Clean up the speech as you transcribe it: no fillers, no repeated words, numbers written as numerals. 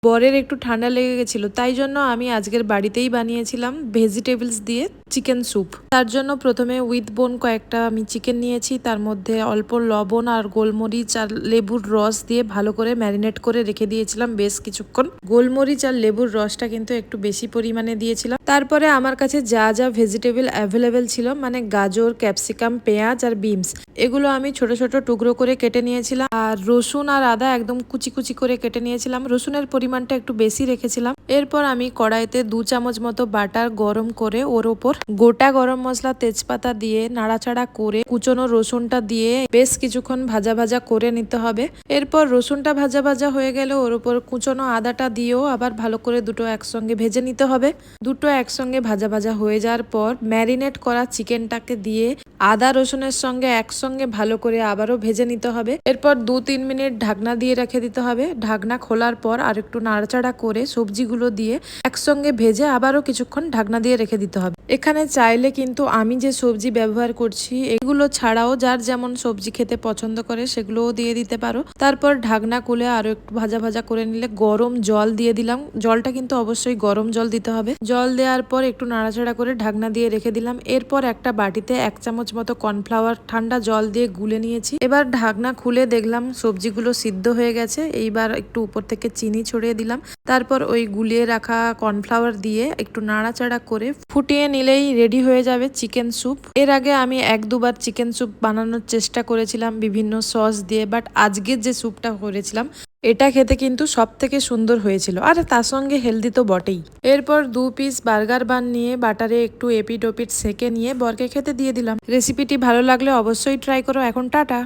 বরের একটু ঠান্ডা লেগে গেছিলো, তাই জন্য আমি আজকের বাড়িতেই বানিয়েছিলাম ভেজিটেবলস দিয়ে চিকেন স্যুপ। তার জন্য প্রথমে উইথ বোন কয়েকটা আমি চিকেন নিয়েছি, তার মধ্যে অল্প লবণ আর গোলমরিচ আর লেবুর রস দিয়ে ভালো করে ম্যারিনেট করে রেখে দিয়েছিলাম বেশ কিছুক্ষণ। গোলমরিচ আর লেবুর রসটা কিন্তু একটু বেশি পরিমাণে দিয়েছিলাম। তারপরে আমার কাছে যা যা ভেজিটেবল অ্যাভেলেবেল ছিল, মানে গাজর, ক্যাপসিকাম, পেঁয়াজ আর বিনস, এগুলো আমি ছোট ছোট টুকরো করে কেটে নিয়েছিলাম। আর রসুন আর আদা একদম কুচি কুচি করে কেটে নিয়েছিলাম, রসুনের পরিমাণটা একটু বেশি রেখেছিলাম। এরপর আমি কড়াইতে 2 চামচ মতো বাটার গরম করে ওর ওপর গোটা গরম মশলা, তেজপাতা দিয়ে নাড়াচাড়া করে কুচনো রসুনটা দিয়ে বেশ কিছুক্ষণ ভাজা ভাজা করে নিতে হবে। এরপর রসুনটা ভাজা ভাজা হয়ে গেলে ওর উপর কুচনো আদাটা দিয়েও আবার ভালো করে দুটো একসঙ্গে ভেজে নিতে হবে। দুটো একসঙ্গে ভাজা ভাজা হয়ে যাওয়ার পর ম্যারিনেট করা চিকেনটাকে দিয়ে আদা রসুনের সঙ্গে একসঙ্গে ভালো করে আবারও ভেজে নিতে হবে। এরপর 2-3 মিনিট ঢাকনা দিয়ে রেখে দিতে হবে। ঢাকনা খোলার পর আর একটু নাড়াচাড়া করে সবজিগুলো দিয়ে একসঙ্গে ভেজে আবারও কিছুক্ষণ ঢাকনা দিয়ে রেখে দিতে হবে। এখানে চাইলে কিন্তু আমি যে সবজি ব্যবহার করছি এগুলো ছাড়াও যার যেমন সবজি খেতে পছন্দ করে সেগুলোও দিয়ে দিতে পারো। তারপর ঢাকনা খুলে আরো একটু ভাজা ভাজা করে নিলে গরম জল দিয়ে দিলাম। জলটা কিন্তু অবশ্যই গরম জল দিতে হবে। জল দেওয়ার পর একটু নাড়াচাড়া করে ঢাকনা দিয়ে রেখে দিলাম। এরপর একটা বাটিতে 1 চামচ মতো কর্নফ্লাওয়ার ঠান্ডা জল দিয়ে গুলে নিয়েছি। এবার ঢাকনা খুলে দেখলাম সবজিগুলো সিদ্ধ হয়ে গেছে। এইবার একটু উপর থেকে চিনি ছড়িয়ে দিলাম। তারপর ওই গুলিয়ে রাখা কর্নফ্লাওয়ার দিয়ে একটু নাড়াচাড়া করে ফুটিয়ে নিলেই রেডি হয়ে যাবে চিকেন স্যুপ। এর আগে আমি 1-2 বার চিকেন স্যুপ বানানোর চেষ্টা করেছিলাম বিভিন্ন সস দিয়ে, বাট আজকের যে স্যুপটা করেছিলাম এটা খেতে কিন্তু সব থেকে সুন্দর হয়েছিল, আর তার সঙ্গে হেলদি তো বটেই। এরপর 2 পিস বার্গার বান নিয়ে বাটারে একটু এপিট ওপিট সেকে নিয়ে বরকে খেতে দিয়ে দিলাম। রেসিপিটি ভালো লাগলে অবশ্যই ট্রাই করো। এখন টাটা।